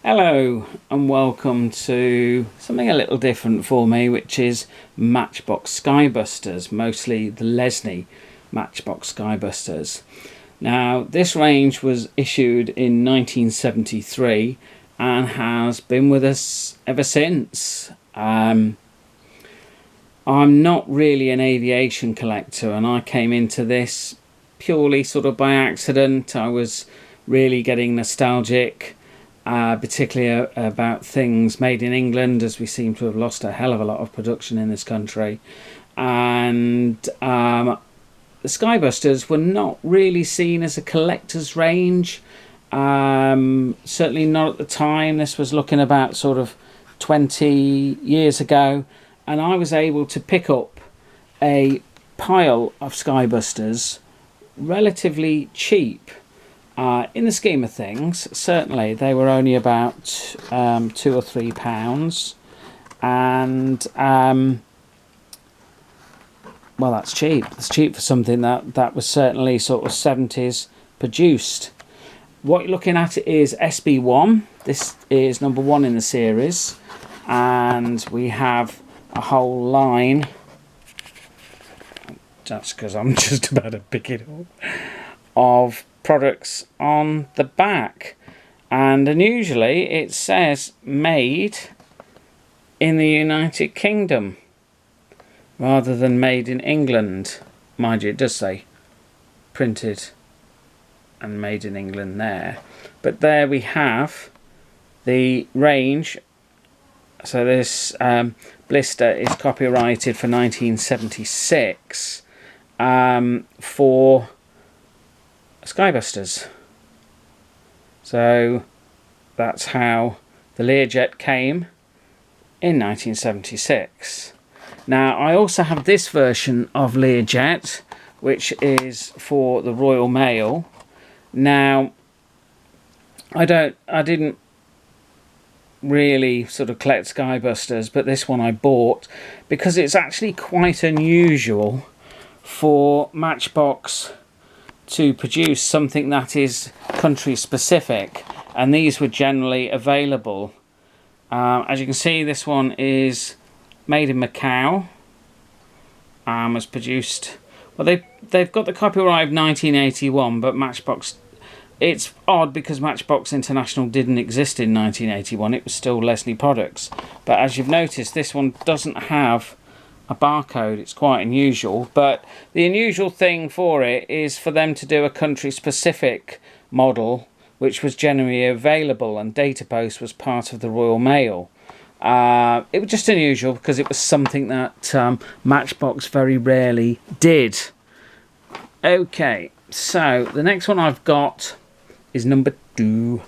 Hello and welcome to something a little different for me, which is Matchbox Skybusters, mostly the Lesney Matchbox Skybusters. Now this range was issued in 1973 and has been with us ever since. I'm not really an aviation collector, and I came into this purely sort of by accident. I was really getting nostalgic, particularly about things made in England, as we seem to have lost a hell of a lot of production in this country. And the Skybusters were not really seen as a collector's range, certainly not at the time. This was looking about sort of 20 years ago, and I was able to pick up a pile of Skybusters relatively cheap. In the scheme of things, certainly they were only about £2 or £3, and well, that's cheap. It's cheap for something that was certainly sort of 70s produced. What you're looking at is SB1. This is number 1 in the series, and we have a whole line. That's because I'm just about to pick it up. Of products on the back, and unusually it says made in the United Kingdom rather than made in England. Mind you, it does say printed and made in England there, but there we have the range. So this blister is copyrighted for 1976 for Skybusters. So that's how the Learjet came in 1976. Now I also have this version of Learjet, which is for the Royal Mail. Now I didn't really sort of collect Skybusters, but this one I bought because it's actually quite unusual for Matchbox to produce something that is country specific, and these were generally available. As you can see, this one is made in Macau, was produced, well, they've got the copyright of 1981, but Matchbox, it's odd because Matchbox International didn't exist in 1981. It was still Lesney products, but as you've noticed, this one doesn't have a barcode. It's quite unusual, but the unusual thing for it is for them to do a country specific model, which was generally available, and Data Post was part of the Royal Mail. It was just unusual because it was something that Matchbox very rarely did. Okay, so the next one I've got is number 2,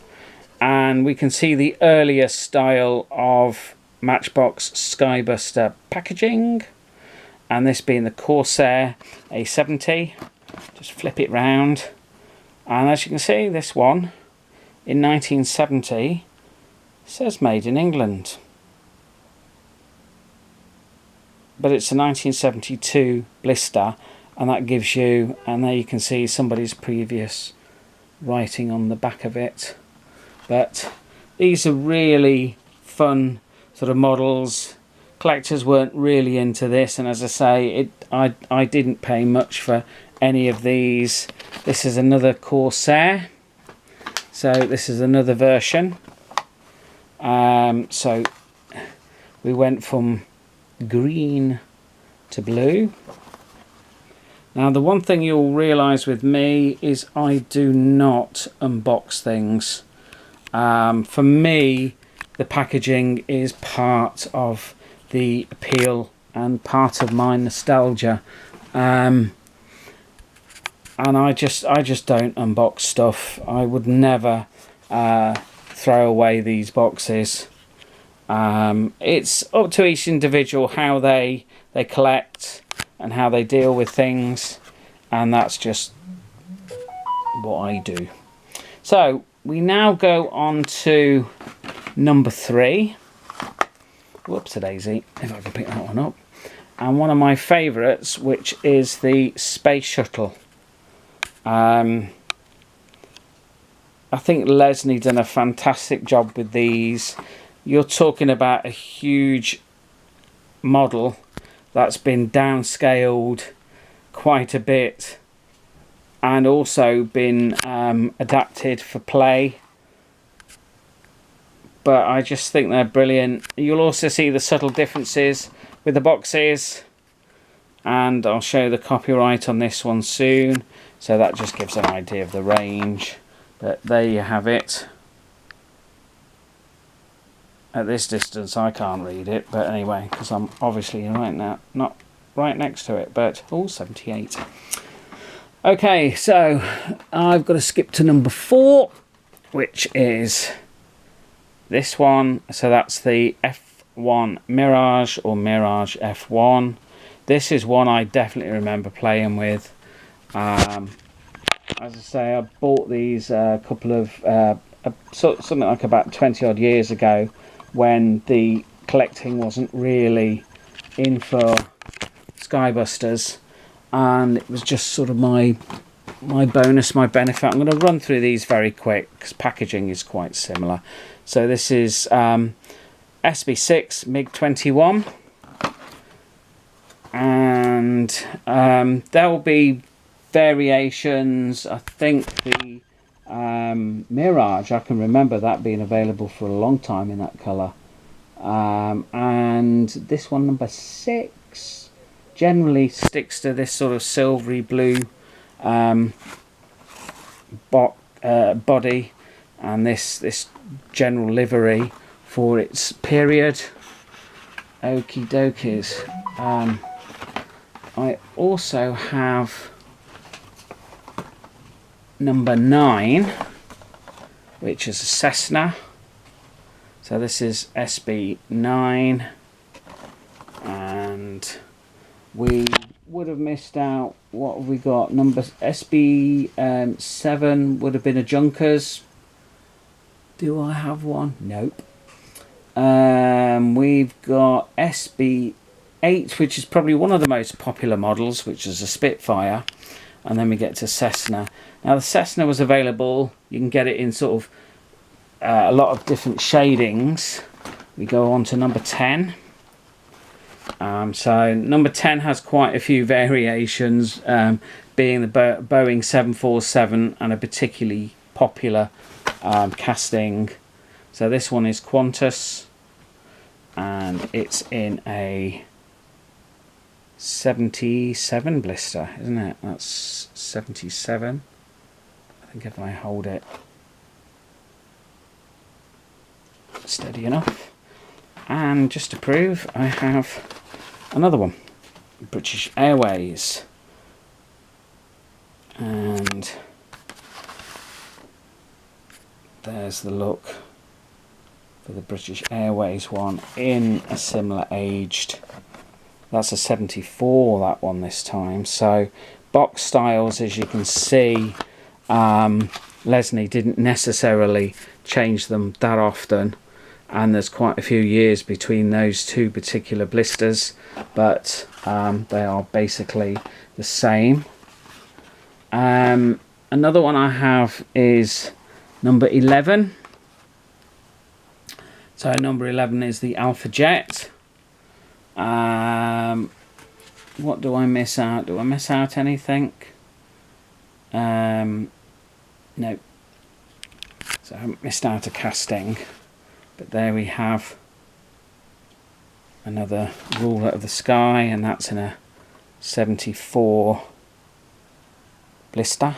and we can see the earlier style of Matchbox Skybuster packaging, and this being the Corsair A70. Just flip it round, and as you can see, this one in 1970 says made in England, but it's a 1972 blister, and that gives you, and there you can see somebody's previous writing on the back of it. But these are really fun sort of models. Collectors weren't really into this, and as I say, I didn't pay much for any of these. This is another Corsair, so this is another version. So we went from green to blue. Now the one thing you'll realise with me is I do not unbox things. For me, the packaging is part of the appeal and part of my nostalgia, and I just don't unbox stuff. I would never throw away these boxes. It's up to each individual how they collect and how they deal with things, and that's just what I do. So we now go on to number 3. Whoops a daisy, if I can pick that one up. And one of my favourites, which is the Space Shuttle. As I think Lesney done a fantastic job with these. You're talking about a huge model that's been downscaled quite a bit and also been adapted for play. But I just think they're brilliant. You'll also see the subtle differences with the boxes, and I'll show the copyright on this one soon, so that just gives an idea of the range. But there you have it. At this distance I can't read it, but anyway, because I'm obviously right now not right next to it, but 78. Okay, so I've got to skip to number 4, which is this one. So that's the F1 Mirage, or Mirage F1. This is one I definitely remember playing with. As I say, I bought these a couple of something like about 20 odd years ago, when the collecting wasn't really in for Skybusters, and it was just sort of my bonus, my benefit. I'm going to run through these very quick because packaging is quite similar. So this is SB6 MiG-21, and there will be variations. I think the Mirage, I can remember that being available for a long time in that colour, and this one, number 6, generally sticks to this sort of silvery blue body, and this general livery for its period. Okie dokies. I also have number 9, which is a Cessna. So this is SB9, and we would have missed out. What have we got? Number SB7 would have been a Junkers. Do I have one? Nope. We've got SB8, which is probably one of the most popular models, which is a Spitfire, and then we get to Cessna. Now the Cessna was available, you can get it in sort of a lot of different shadings. We go on to number 10. So number 10 has quite a few variations, being the Boeing 747 and a particularly popular casting. So this one is Qantas, and it's in a 77 blister, isn't it? That's 77. I think if I hold it steady enough, and just to prove, I have another one, British Airways, and there's the look for the British Airways one in a similar aged. That's a 74, that one this time. So box styles, as you can see, Lesney didn't necessarily change them that often, and there's quite a few years between those two particular blisters, but they are basically the same. Another one I have is number 11. So number 11 is the Alpha Jet. What do I miss out? Do I miss out anything? No. So I haven't missed out a casting. But there we have another Ruler of the Sky, and that's in a 74 blister.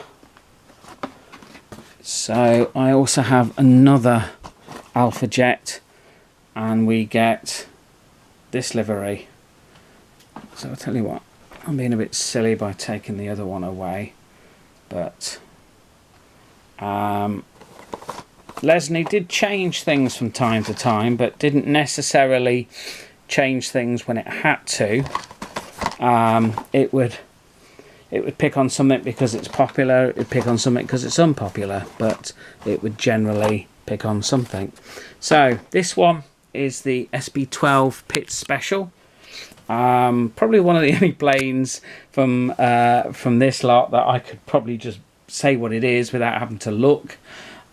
So I also have another Alpha Jet, and we get this livery. So I'll tell you what, I'm being a bit silly by taking the other one away, but Lesney did change things from time to time, but didn't necessarily change things when it had to. It would pick on something because it's popular, it would pick on something because it's unpopular, but it would generally pick on something. So this one is the SB12 Pit Special. Probably one of the only planes from this lot that I could probably just say what it is without having to look.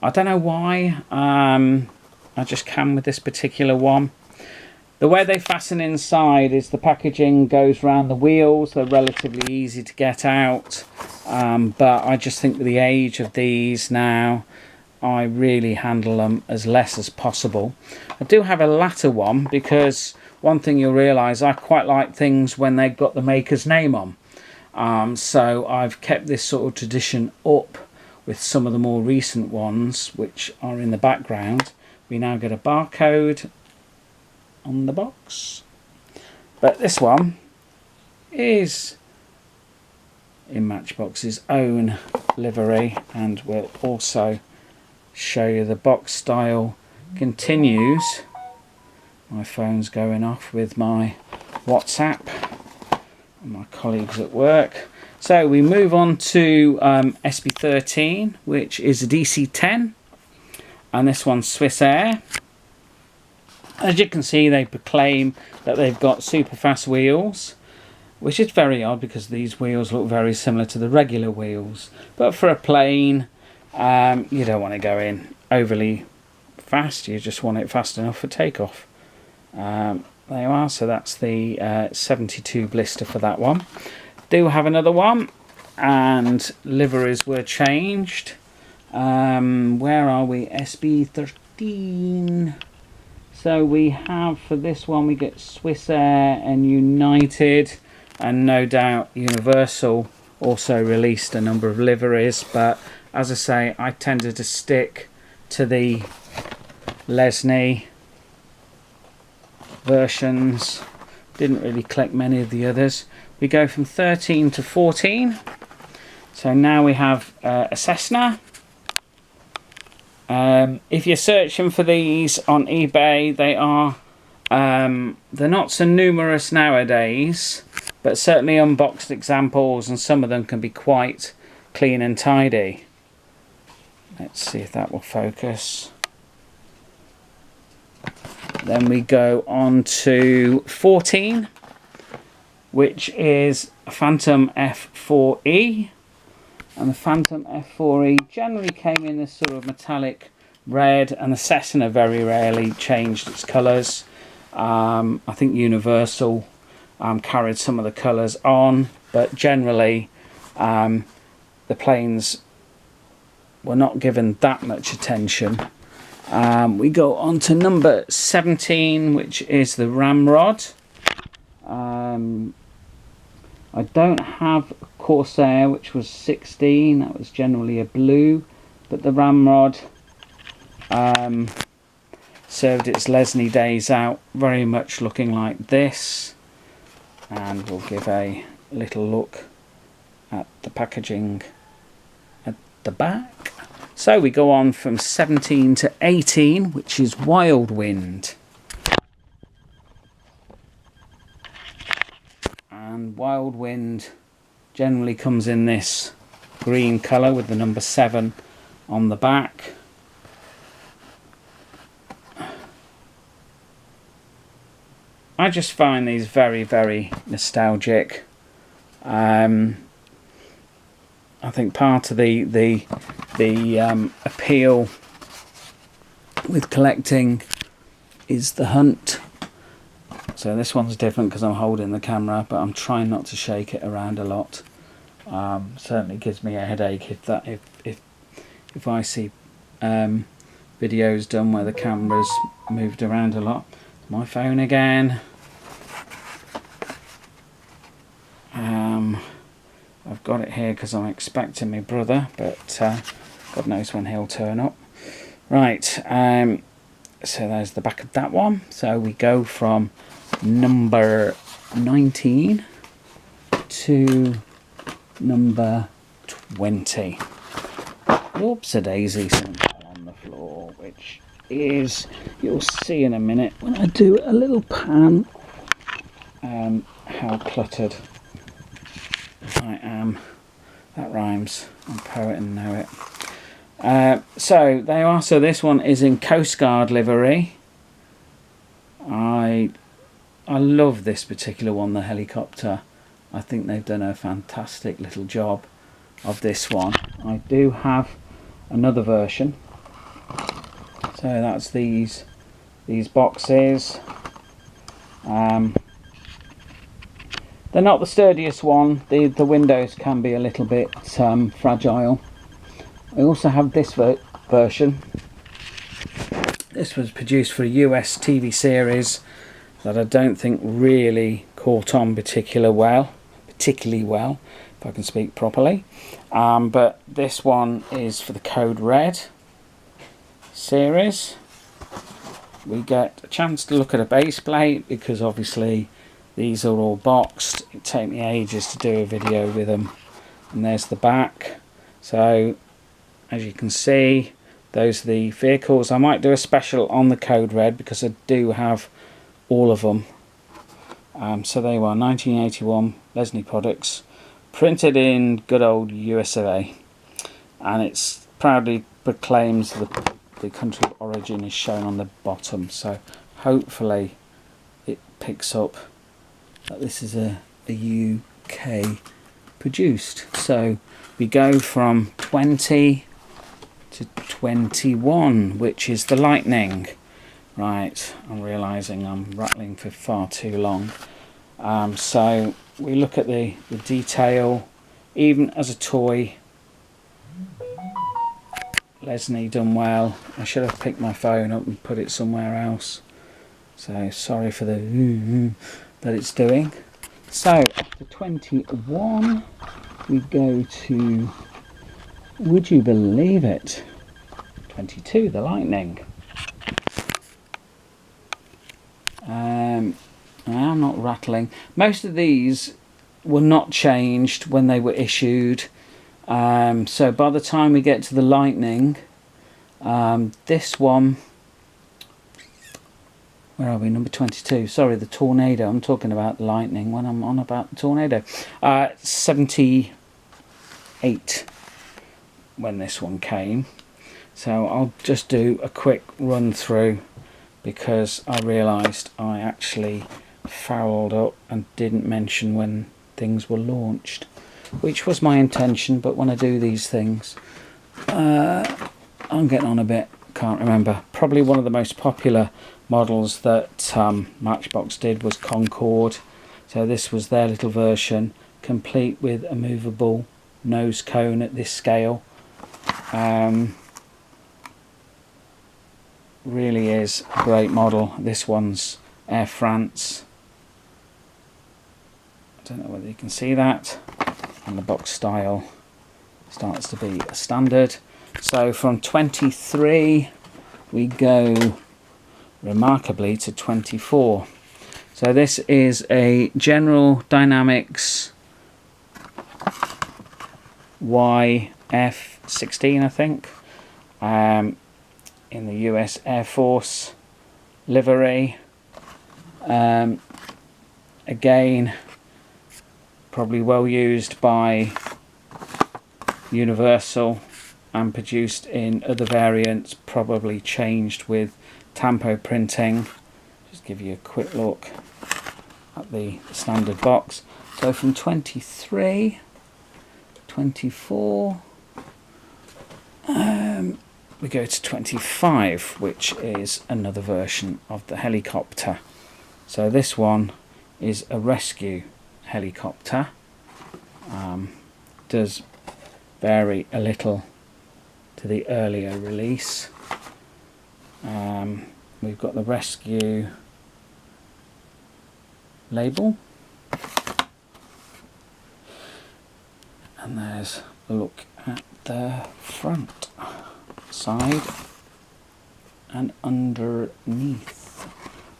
I don't know why. I just can with this particular one. The way they fasten inside is the packaging goes around the wheels. They're relatively easy to get out. But I just think with the age of these now, I really handle them as less as possible. I do have a latter one, because one thing you'll realise, I quite like things when they've got the maker's name on. So I've kept this sort of tradition up with some of the more recent ones, which are in the background. We now get a barcode on the box, but this one is in Matchbox's own livery, and we'll also show you the box style continues. My phone's going off with my WhatsApp and my colleagues at work. So we move on to SB13, which is a DC10, and this one's Swiss Air. As you can see, they proclaim that they've got super fast wheels, which is very odd because these wheels look very similar to the regular wheels. But for a plane, you don't want to go in overly fast, you just want it fast enough for takeoff. There you are, so that's the 72 blister for that one. Do have another one, and liveries were changed. Where are we? SB13. So we have, for this one, we get Swiss Air and United, and no doubt Universal also released a number of liveries, but as I say, I tended to stick to the Lesney versions. Didn't really collect many of the others. We go from 13 to 14. So now we have a Cessna. If you're searching for these on eBay, they are they're not so numerous nowadays, but certainly unboxed examples, and some of them can be quite clean and tidy. Let's see if that will focus. Then we go on to 14, which is a Phantom F4E. And the Phantom F4E generally came in this sort of metallic red, and the Cessna very rarely changed its colours. I think Universal carried some of the colours on, but generally the planes were not given that much attention. We go on to number 17, which is the Ramrod. I don't have Corsair, which was 16. That was generally a blue, but the Ramrod served its Lesney days out, very much looking like this. And we'll give a little look at the packaging at the back. So we go on from 17 to 18, which is Wild Wind. And Wild Wind generally comes in this green colour with the number 7 on the back. I just find these very, very nostalgic. I think part of the appeal with collecting is the hunt. So this one's different because I'm holding the camera, but I'm trying not to shake it around a lot. Certainly gives me a headache if I see videos done where the camera's moved around a lot. My phone again. I've got it here because I'm expecting my brother, but God knows when he'll turn up. Right, so there's the back of that one. So we go from number 19 to number 20. Oops, a daisy, something on the floor, which is, you'll see in a minute when I do a little pan how cluttered I am. That rhymes. I'm a poet and know it. So they are. So this one is in Coast Guard livery. I love this particular one, the helicopter. I think they've done a fantastic little job of this one. I do have another version, So that's these boxes. They're not the sturdiest one. The windows can be a little bit fragile. I also have this version. This was produced for a US TV series that I don't think really caught on particularly well, if I can speak properly. But this one is for the Code Red series. We get a chance to look at a base plate because obviously these are all boxed. It take me ages to do a video with them. And there's the back. So as you can see, those are the vehicles. I might do a special on the Code Red because I do have all of them. So they were 1981 Lesney products, printed in good old USA, and it's proudly proclaims the country of origin is shown on the bottom. So hopefully it picks up that this is a UK produced. So we go from 20 to 21, which is the Lightning. Right, I'm realising I'm rattling for far too long. So we look at the detail, even as a toy. Lesney done well. I should have picked my phone up and put it somewhere else. So sorry for the that it's doing. So after 21 we go to, would you believe it, 22, the Lightning. I'm not rattling. Most of these were not changed when they were issued. So by the time we get to the Lightning, this one, where are we, number 22, sorry, the Tornado, I'm talking about the Lightning when I'm on about the Tornado. 78 when this one came. So I'll just do a quick run through because I realised I actually fouled up and didn't mention when things were launched, which was my intention, but when I do these things, I'm getting on a bit, can't remember. Probably one of the most popular models that Matchbox did was Concorde. So this was their little version, complete with a movable nose cone at this scale. Really is a great model. This one's Air France. I don't know whether you can see that. And the box style starts to be a standard. So from 23 we go remarkably to 24. So this is a General Dynamics YF-16, I think, in the US Air Force livery. Again, probably well used by Universal and produced in other variants, probably changed with tampo printing. Just give you a quick look at the standard box. So from 23, 24, we go to 25, which is another version of the helicopter. So this one is a rescue helicopter. Does vary a little to the earlier release. We've got the rescue label, and there's a look at the front, side and underneath.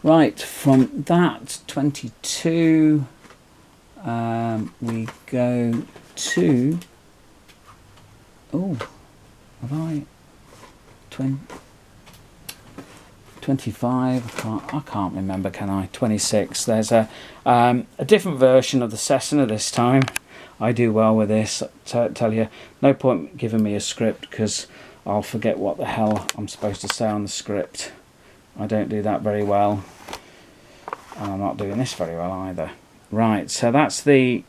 Right, from that 22 we go to, oh, have I 25? I can't remember, can I? 26. There's a different version of the Cessna this time. I do well with this. Tell you, no point giving me a script because I'll forget what the hell I'm supposed to say on the script. I don't do that very well, and I'm not doing this very well either. Right, so that's the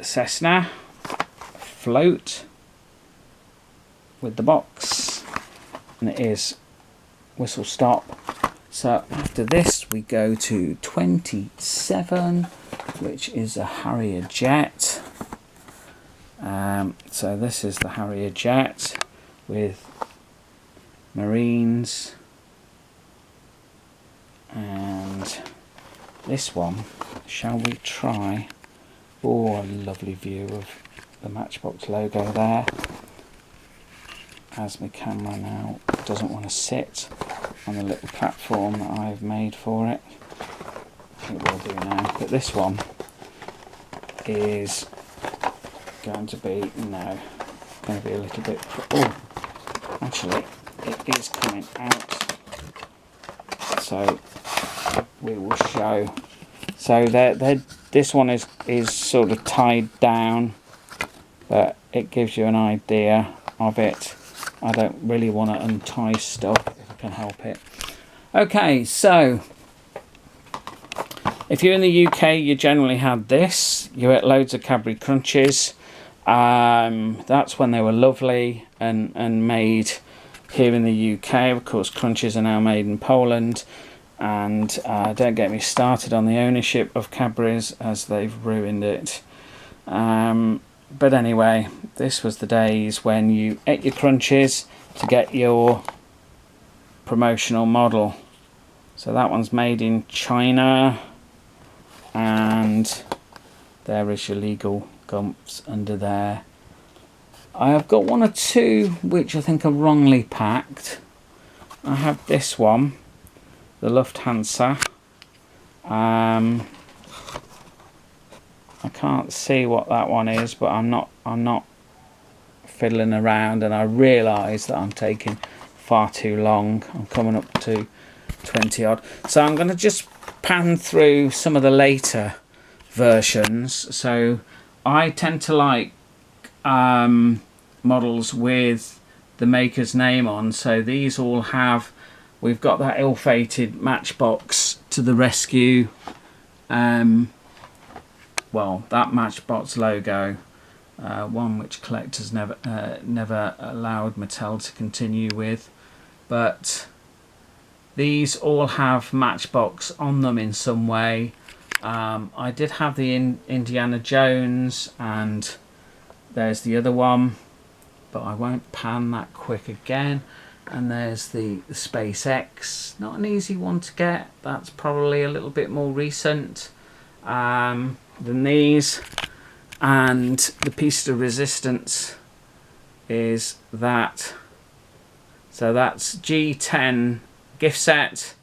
Cessna float with the box. and it is whistle stop. So after this we go to 27, which is a Harrier jet. So this is the Harrier jet with Marines, and this one, shall we try? Oh, a lovely view of the Matchbox logo there. As my camera now doesn't want to sit on the little platform that I've made for it. It will do now. But this one is going to be, going to be a little bit... Oh, actually, it is coming out. So we will show. So this one is sort of tied down, but it gives you an idea of it. I don't really want to untie stuff if I can help it. Okay, so if you're in the UK, you generally had this. You ate loads of Cadbury Crunches. That's when they were lovely and made here in the UK. Of course, Crunches are now made in Poland. And don't get me started on the ownership of Cadbury's, as they've ruined it. But anyway, this was the days when you ate your Crunches to get your promotional model. So that one's made in China, and there is your legal gumps under there. I have got one or two which I think are wrongly packed. I have this one, the Lufthansa. I can't see what that one is, but I'm not fiddling around, and I realise that I'm taking far too long. I'm coming up to 20 odd. So I'm going to just pan through some of the later versions. So I tend to like models with the maker's name on. So these all have, we've got that ill-fated Matchbox to the rescue. Well, that Matchbox logo, one which collectors never allowed Mattel to continue with, but these all have Matchbox on them in some way. I did have the Indiana Jones, and there's the other one, but I won't pan that quick again. And there's the SpaceX, not an easy one to get. That's probably a little bit more recent than these. And the piece de resistance is that. So that's G10 gift set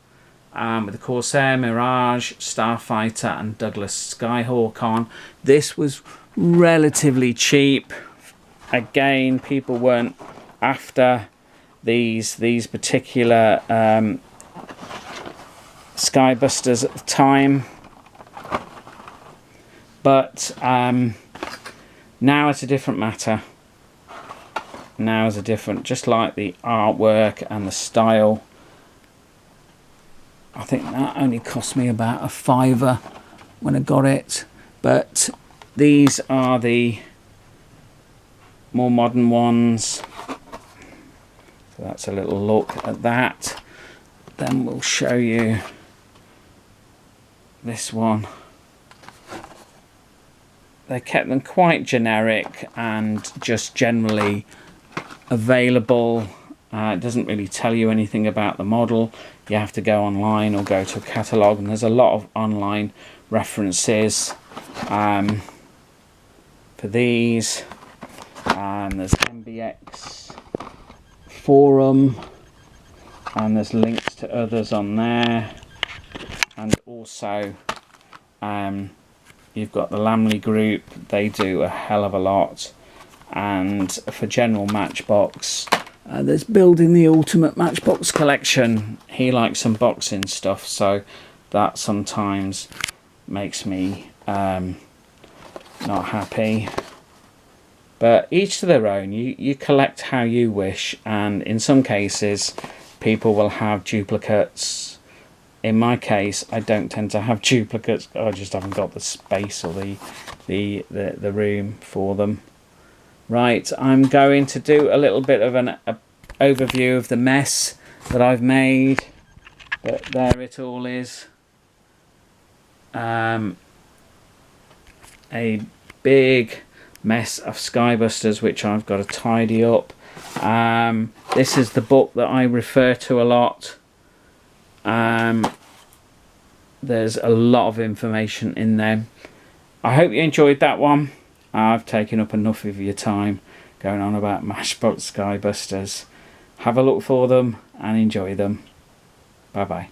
with the Corsair, Mirage, Starfighter and Douglas Skyhawk on. This was relatively cheap. Again, people weren't after these particular Skybusters at the time, but now it's a different matter. Now is a different, just like the artwork and the style. I think that only cost me about a £5 when I got it, but these are the more modern ones. So that's a little look at that. Then we'll show you this one. They kept them quite generic and just generally available. It doesn't really tell you anything about the model. You have to go online or go to a catalogue, and there's a lot of online references for these. There's MBX forum, and there's links to others on there, and also you've got the Lamley group. They do a hell of a lot. And for general Matchbox, there's Building the Ultimate Matchbox Collection. He likes unboxing stuff, so that sometimes makes me not happy. But each to their own. You collect how you wish, and in some cases people will have duplicates. In my case, I don't tend to have duplicates. I just haven't got the space or the room for them. Right, I'm going to do a little bit of a overview of the mess that I've made. But there it all is. A big mess of Skybusters which I've got to tidy up. This is the book that I refer to a lot. There's a lot of information in there. I hope you enjoyed that one. I've taken up enough of your time going on about Matchbox Skybusters. Have a look for them and enjoy them. Bye bye.